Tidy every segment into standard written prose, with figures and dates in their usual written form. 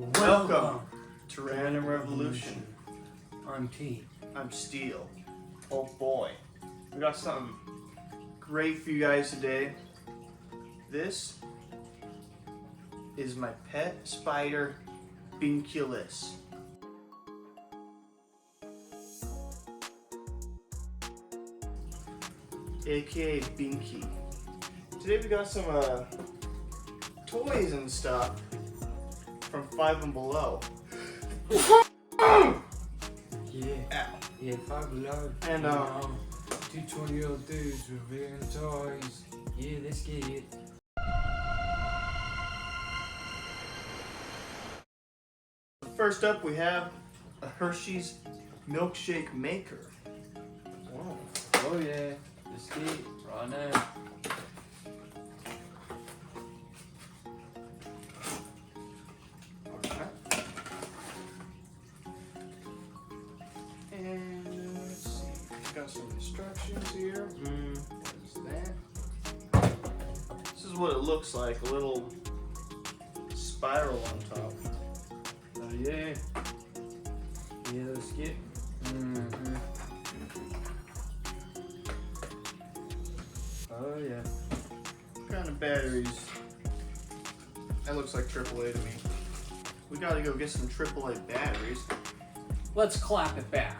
Welcome to Random Revolution. I'm T. I'm Steel. Oh boy, we got something great for you guys today. This is my pet spider, Binculus. AKA Binky. Today we got some toys and stuff from Five and Below. Yeah. Ow. Yeah, Five Below. And two 20-year-old dudes reviewing toys. Yeah, let's get it. First up, we have a Hershey's Milkshake maker. Wow. Oh yeah, let's get it right now. And let's see, we've got some instructions here. What is that? This is what it looks like, a little spiral on top. Oh yeah. Yeah, let's get it. Oh yeah. What kind of batteries? That looks like AAA to me. We gotta go get some AAA batteries. Let's clap it back.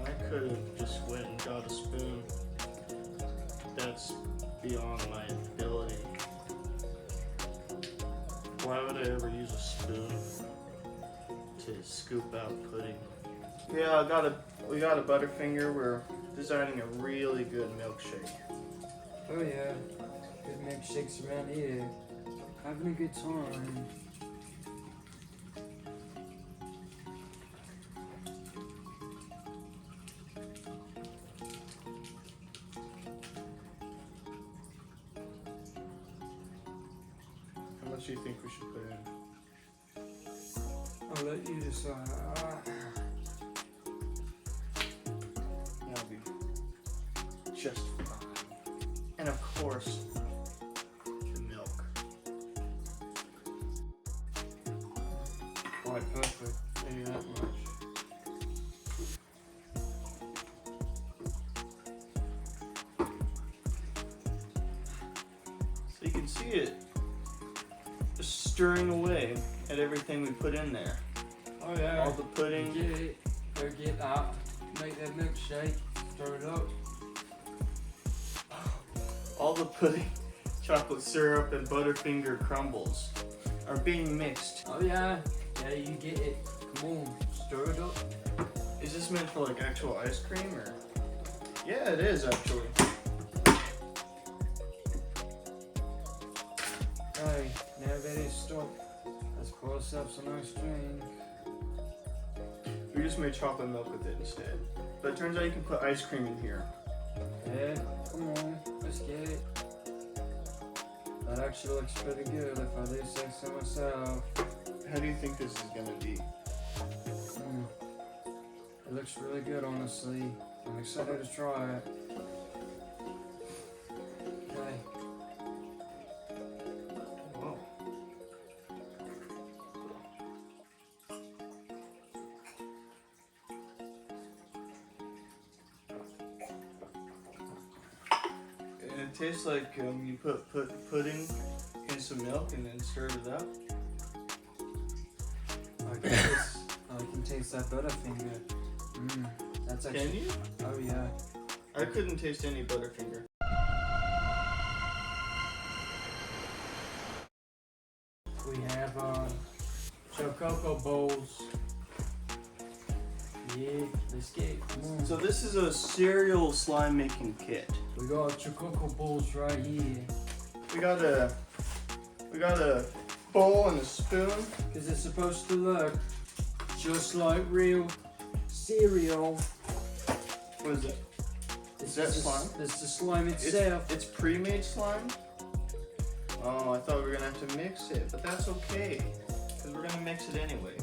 I could have just went and got a spoon. That's beyond my ability. Why would I ever use a spoon to scoop out pudding? Yeah, we got a Butterfinger. We're designing a really good milkshake. Oh yeah. Good milkshakes around here. Having a good time. How much do you think we should put in? I'll let you decide. That'll be just fine. And of course, the milk. Quite perfect. Maybe that much. So you can see it just stirring away at everything we put in there. Oh yeah. All the pudding. Get it. Go get that. Make that milkshake. Stir it up. All the pudding, chocolate syrup, and Butterfinger crumbles are being mixed. Oh yeah. Yeah, you get it. Come on. Stir it up. Is this meant for like actual ice cream or? Yeah, it is actually. Hey, now that it's stopped, let's pour ourselves a nice drink. We just made chocolate milk with it instead. But it turns out you can put ice cream in here. Yeah, come on, let's get it. That actually looks pretty good if I do say so myself. How do you think this is gonna be? It looks really good, honestly. I'm excited to try it. Okay. Whoa. And it tastes like you put pudding in some milk and then stir it up. I can taste that Butterfinger. That's actually. Can you? Oh yeah. I couldn't taste any Butterfinger. We have Choco bowls. Yeah, let's get it. Come on. So this is a cereal slime making kit. We got Choco balls right here. We got a bowl and a spoon. Because it's supposed to look just like real cereal. What is it? Is that slime? It's the slime itself. It's pre-made slime? Oh, I thought we were gonna have to mix it, but that's okay. Because we're gonna mix it anyway.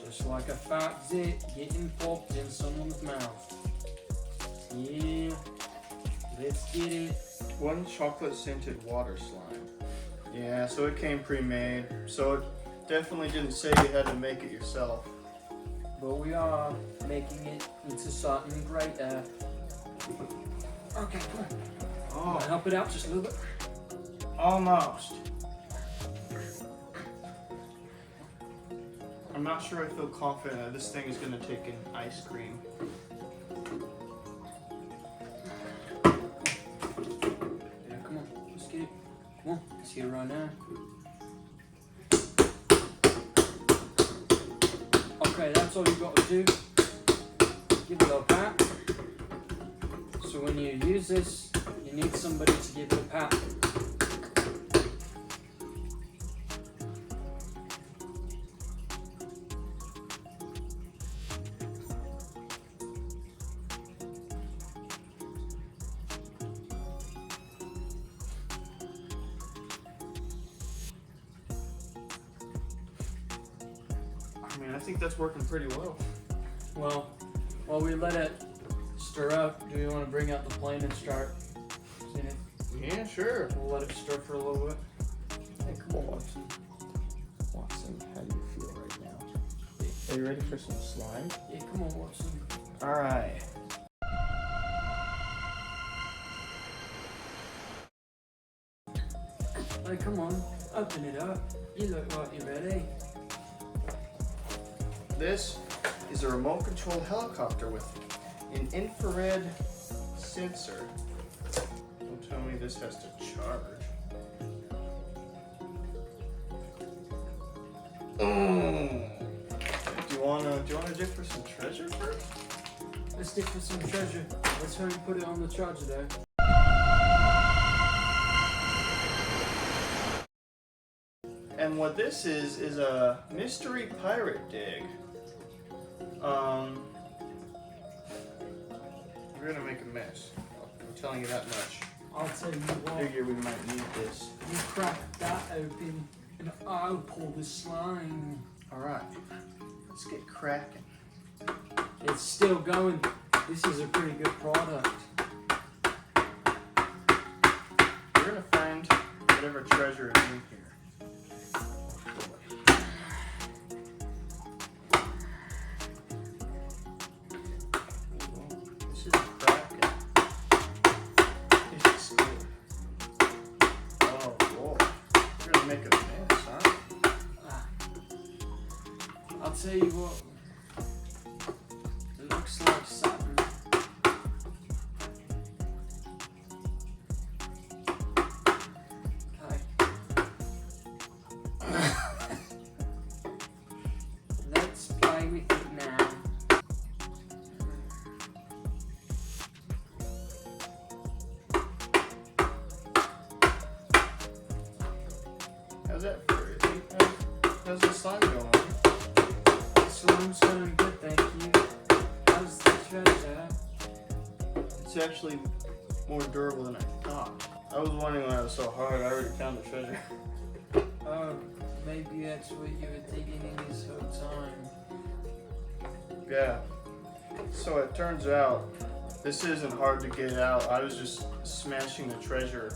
Just like a fat zit getting popped in someone's mouth. Yeah. Let's get it. One chocolate scented water slime. Yeah, so it came pre-made. So it definitely didn't say you had to make it yourself. But we are making it into something greater. Okay, come on. Oh, Help it out just a little bit. almost. I'm not sure I feel confident that this thing is gonna take in ice cream. Yeah, come on. Let's get it. Come on. Let's get it right now. Okay, that's all you got to do. Give it a little pat. So when you use this, you need somebody to give it a pat. I mean, I think that's working pretty well. Well, while we let it stir up, do you want to bring out the plane and start? Seeing it? Yeah, sure. We'll let it stir for a little bit. Hey, come on, Watson. Watson, how do you feel right now? Are you ready for some slime? Yeah, come on, Watson. Alright. Hey, come on, open it up. You look like you're ready. This is a remote control helicopter with an infrared sensor. Don't tell me this has to charge. Do you wanna dig for some treasure first? Let's dig for some treasure. Let's hurry put it on the charger there. And what this is a mystery pirate dig. We're gonna make a mess. I'm telling you that much. I'll tell you I what, figure we might need this. you crack that open and I'll pull the slime. Alright, let's get cracking. It's still going. This is a pretty good product. We're gonna find whatever treasure is in here. This is cracking. This is good. Oh boy, we're gonna make a mess, huh? I'll tell you what. It looks like something. Okay. Let's play with it now. How's that for you? How's the slime going? Slime's going good, thank you. How's the treasure? It's actually more durable than I thought. I was wondering why it was so hard. I already found the treasure. Oh, maybe that's what you were digging in this whole time. Yeah. So it turns out this isn't hard to get out. I was just smashing the treasure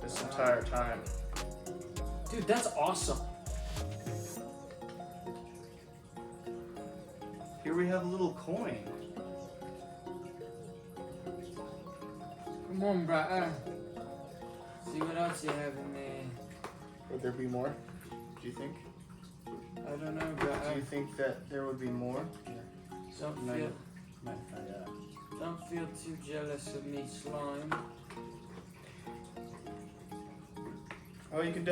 this entire time. Dude, that's awesome. Here we have a little coin. Come on, brother. See what else you have in there. Would there be more? Do you think? I don't know, Do brother. you think that there would be more? Don't Might feel, find out. don't feel too jealous of me, slime. Oh, you can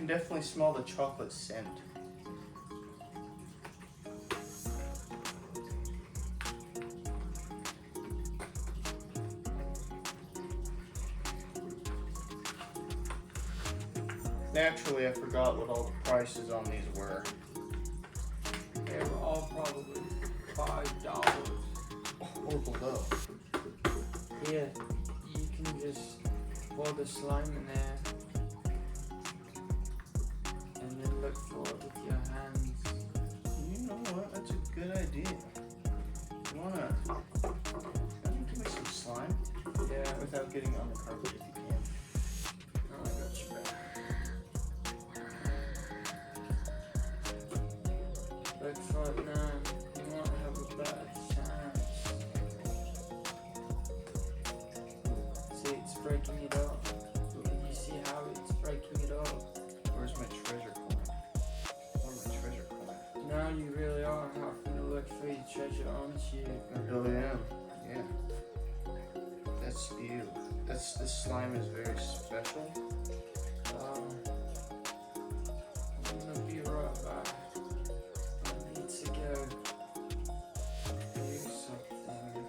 definitely smell the chocolate scent. Naturally, I forgot what all the prices on these were. They were all probably $5. Or below. Yeah, you can just pour the slime in there and then look for it with your hands. You know what? That's a good idea. You wanna give me some slime? Yeah. Without getting on the carpet if you can. Oh, I got you back. Looks like now you won't have a bad chance. See, it's breaking it up. Can you see how it's breaking it up? Where's my treasure coin? Where's my treasure coin? Now you really are having to look for your treasure, aren't you? I really am. Yeah. That's you. This slime is very special. I'm gonna be right back. I need to go do something.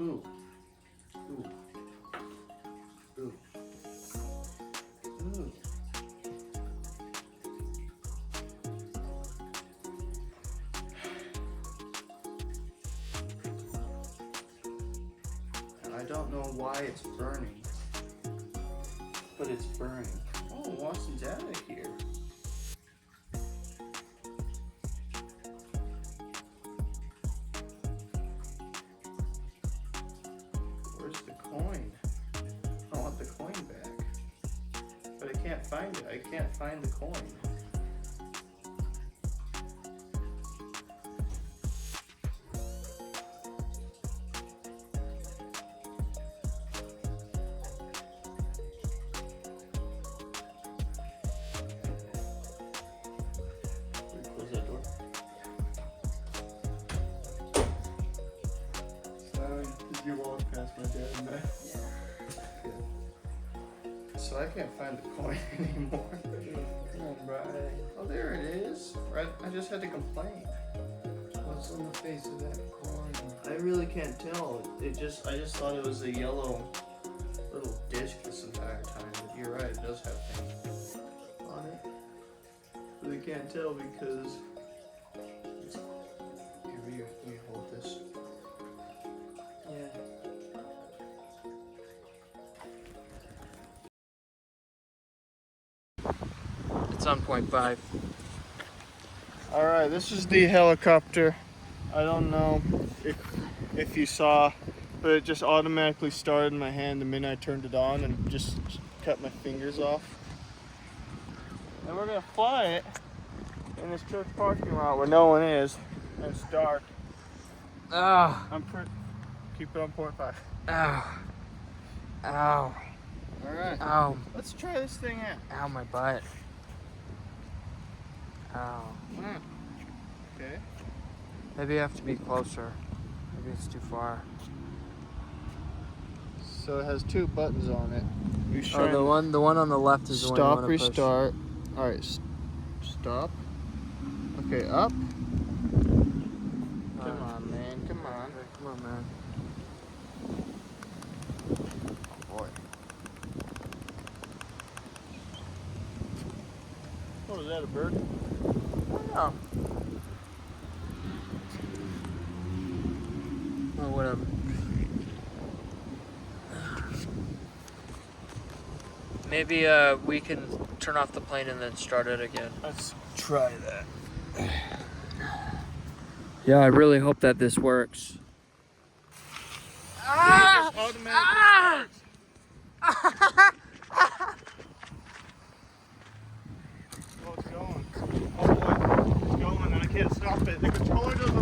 Ooh. Ooh. Ooh. Ooh. I don't know why it's burning, but it's burning. Oh, Watson's out of here. Where's the coin? I want the coin back. But I can't find it. I can't find the coin. Close that door. Sorry, did you walk past my dad and back? So I can't find the coin anymore. Come on, Brad. Oh, there it is. Right, I just had to complain. What's on the face of that coin? I really can't tell. I just thought it was a yellow little disc this entire time. But you're right, it does have things on it. But I can't tell because here we hold this. Yeah. It's on 0.5. All right, this is the helicopter. I don't know if you saw, but it just automatically started in my hand the minute I turned it on and just cut my fingers off. And we're gonna fly it in this church parking lot where no one is, and it's dark. Ah. Keep it on 0.5. Ow. Ow. All right. Ow. Let's try this thing out. Ow, my butt. Ow. Okay. Maybe I have to be closer. Maybe it's too far. So it has two buttons on it. Oh, the one on the left is the one you stop, want to push. restart. All right, stop. Okay, up. Come on, man. Come on. Come on, man. Boy. What was that, a bird? Oh. Oh, whatever. Maybe we can turn off the plane and then start it again. Let's try that. Yeah, I really hope that this works. Ah! It automatically starts. Oh, it's going. Oh boy, it's going and I can't stop it. The controller doesn't